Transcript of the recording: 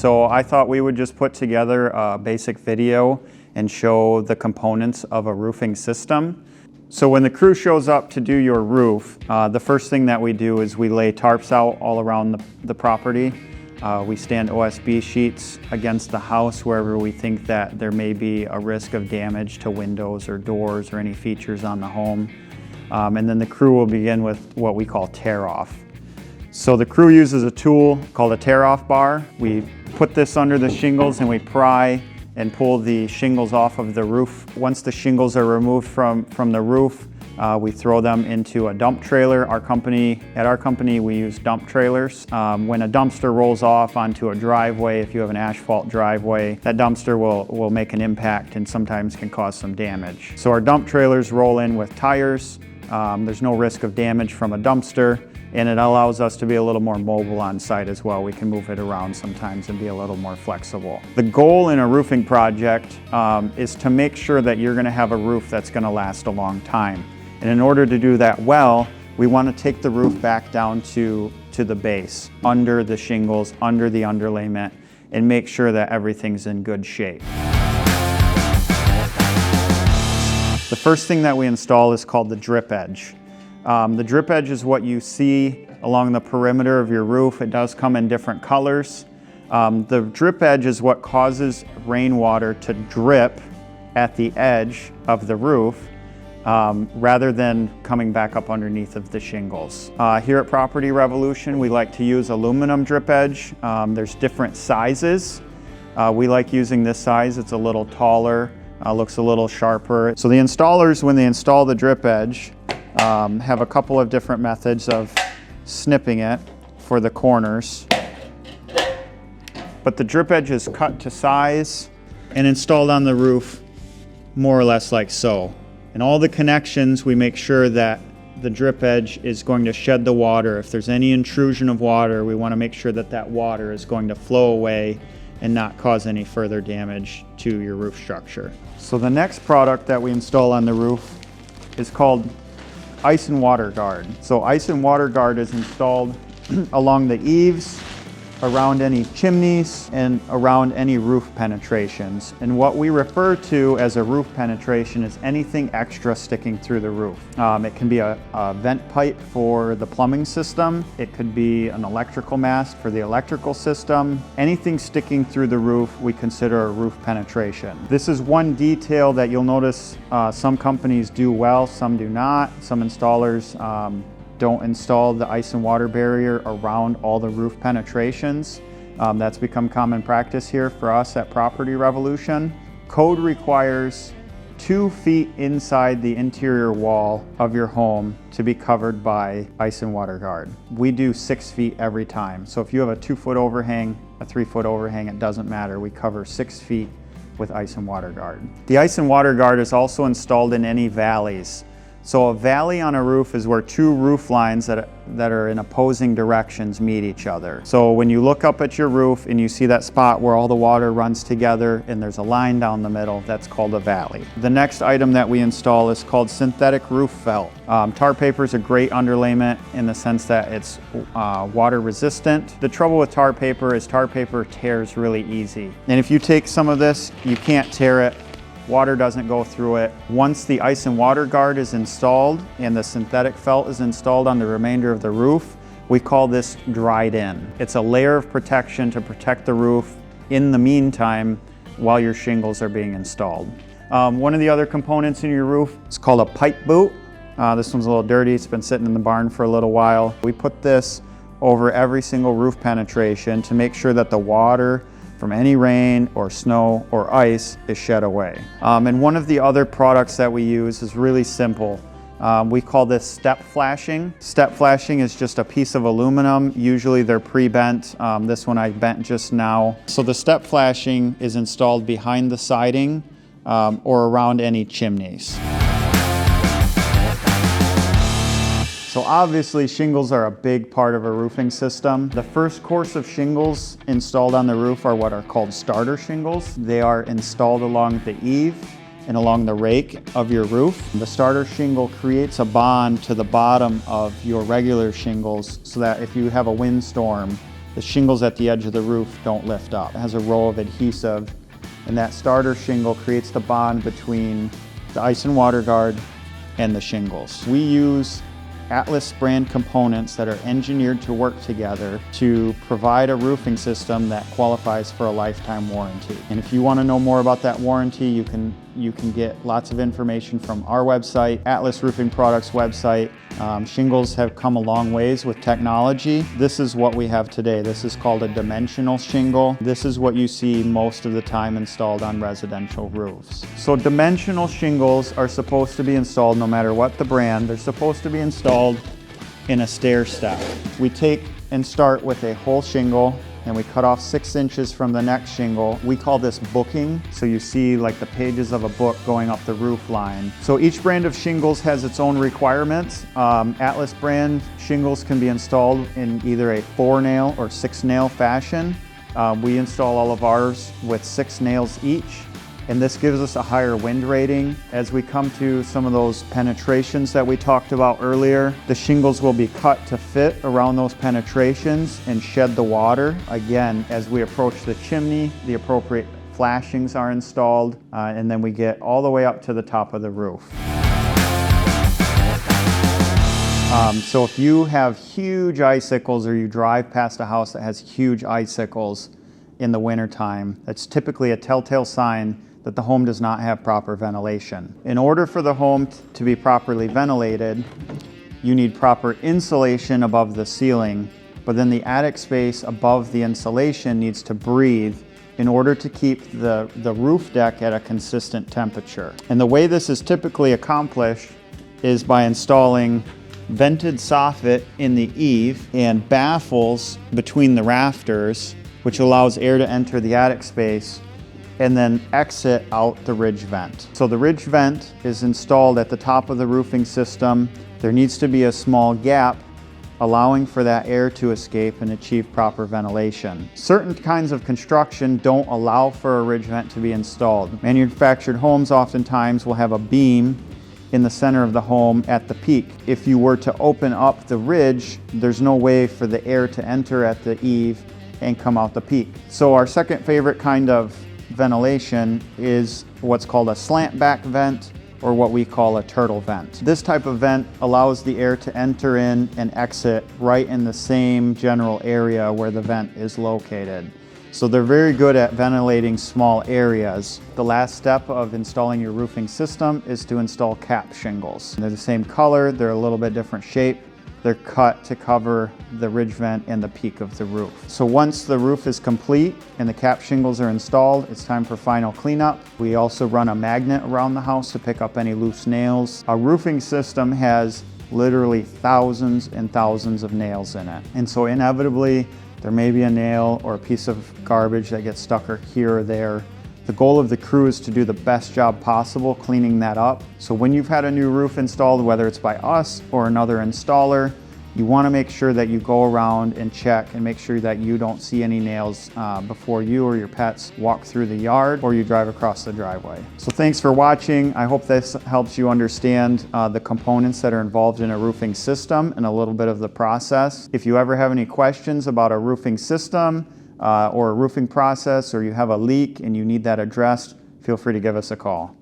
So I thought we would just put together a basic video and show the components of a roofing system. So when the crew shows up to do your roof, the first thing that we do is we lay tarps out all around the property. We stand OSB sheets against the house wherever we think that there may be a risk of damage to windows or doors or any features on the home. And then the crew will begin with what we call tear off. So the crew uses a tool called a tear off bar. We put this under the shingles and we pry and pull the shingles off of the roof. Once the shingles are removed from the roof, we throw them into a dump trailer. At our company, we use dump trailers. When a dumpster rolls off onto a driveway, if you have an asphalt driveway, that dumpster will make an impact and sometimes can cause some damage. So our dump trailers roll in with tires. There's no risk of damage from a dumpster, and it allows us to be a little more mobile on site as well. We can move it around sometimes and be a little more flexible. The goal in a roofing project is to make sure that you're gonna have a roof that's gonna last a long time. And in order to do that well, we wanna take the roof back down to the base, under the shingles, under the underlayment, and make sure that everything's in good shape. The first thing that we install is called the drip edge. The drip edge is what you see along the perimeter of your roof. It does come in different colors. The drip edge is what causes rainwater to drip at the edge of the roof rather than coming back up underneath of the shingles. Here at Property Revolution, we like to use aluminum drip edge. There's different sizes. We like using this size. It's a little taller, looks a little sharper. So the installers, when they install the drip edge, have a couple of different methods of snipping it for the corners. But the drip edge is cut to size and installed on the roof more or less like so. And all the connections, we make sure that the drip edge is going to shed the water. If there's any intrusion of water, we want to make sure that that water is going to flow away and not cause any further damage to your roof structure. So the next product that we install on the roof is called ice and water guard. So ice and water guard is installed along the eaves, around any chimneys, and around any roof penetrations. And what we refer to as a roof penetration is anything extra sticking through the roof. It can be a vent pipe for the plumbing system. It could be an electrical mast for the electrical system. Anything sticking through the roof we consider a roof penetration. This is one detail that you'll notice some companies do well, some do not. Some installers don't install the ice and water barrier around all the roof penetrations. That's become common practice here for us at Property Revolution. Code requires 2 feet inside the interior wall of your home to be covered by ice and water guard. We do 6 feet every time. So if you have a 2-foot overhang, a 3-foot overhang, it doesn't matter. We cover 6 feet with ice and water guard. The ice and water guard is also installed in any valleys. So a valley on a roof is where 2 roof lines that are in opposing directions meet each other. So when you look up at your roof and you see that spot where all the water runs together and there's a line down the middle, that's called a valley. The next item that we install is called synthetic roof felt. Tar paper is a great underlayment in the sense that it's water resistant. The trouble with tar paper is tar paper tears really easy. And if you take some of this, you can't tear it. Water doesn't go through it. Once the ice and water guard is installed and the synthetic felt is installed on the remainder of the roof, we call this dried in. It's a layer of protection to protect the roof in the meantime while your shingles are being installed. One of the other components in your roof is called a pipe boot. This one's a little dirty. It's been sitting in the barn for a little while. We put this over every single roof penetration to make sure that the water from any rain or snow or ice is shed away. And one of the other products that we use is really simple. We call this step flashing. Step flashing is just a piece of aluminum. Usually they're pre-bent. This one I bent just now. So the step flashing is installed behind the siding or around any chimneys. So obviously shingles are a big part of a roofing system. The first course of shingles installed on the roof are what are called starter shingles. They are installed along the eave and along the rake of your roof. The starter shingle creates a bond to the bottom of your regular shingles so that if you have a windstorm the shingles at the edge of the roof don't lift up. It has a row of adhesive, and that starter shingle creates the bond between the ice and water guard and the shingles. We use Atlas brand components that are engineered to work together to provide a roofing system that qualifies for a lifetime warranty. And if you want to know more about that warranty, you can get lots of information from our website, Atlas Roofing Products website. Shingles have come a long ways with technology. This is what we have today. This is called a dimensional shingle. This is what you see most of the time installed on residential roofs. So dimensional shingles are supposed to be installed no matter what the brand. They're supposed to be installed in a stair step. We take and start with a whole shingle, and we cut off 6 inches from the next shingle. We call this booking. So you see like the pages of a book going up the roof line. So each brand of shingles has its own requirements. Atlas brand shingles can be installed in either a 4-nail or 6-nail fashion. We install all of ours with 6 nails each, and this gives us a higher wind rating. As we come to some of those penetrations that we talked about earlier, the shingles will be cut to fit around those penetrations and shed the water. Again, as we approach the chimney, the appropriate flashings are installed, and then we get all the way up to the top of the roof. So if you have huge icicles, or you drive past a house that has huge icicles in the wintertime, that's typically a telltale sign that the home does not have proper ventilation. In order for the home to be properly ventilated, you need proper insulation above the ceiling, but then the attic space above the insulation needs to breathe in order to keep the roof deck at a consistent temperature. And the way this is typically accomplished is by installing vented soffit in the eave and baffles between the rafters, which allows air to enter the attic space and then exit out the ridge vent. So the ridge vent is installed at the top of the roofing system. There needs to be a small gap allowing for that air to escape and achieve proper ventilation. Certain kinds of construction don't allow for a ridge vent to be installed. Manufactured homes oftentimes will have a beam in the center of the home at the peak. If you were to open up the ridge, there's no way for the air to enter at the eave and come out the peak. So our second favorite kind of ventilation is what's called a slant back vent, or what we call a turtle vent. This type of vent allows the air to enter in and exit right in the same general area where the vent is located. So they're very good at ventilating small areas. The last step of installing your roofing system is to install cap shingles. They're the same color, they're a little bit different shape. They're cut to cover the ridge vent and the peak of the roof. So once the roof is complete and the cap shingles are installed, it's time for final cleanup. We also run a magnet around the house to pick up any loose nails. Our roofing system has literally thousands and thousands of nails in it. And so inevitably, there may be a nail or a piece of garbage that gets stuck here or there. The goal of the crew is to do the best job possible cleaning that up. So when you've had a new roof installed, whether it's by us or another installer, you want to make sure that you go around and check and make sure that you don't see any nails before you or your pets walk through the yard or you drive across the driveway. So thanks for watching. I hope this helps you understand the components that are involved in a roofing system and a little bit of the process. If you ever have any questions about a roofing system or a roofing process, or you have a leak and you need that addressed, feel free to give us a call.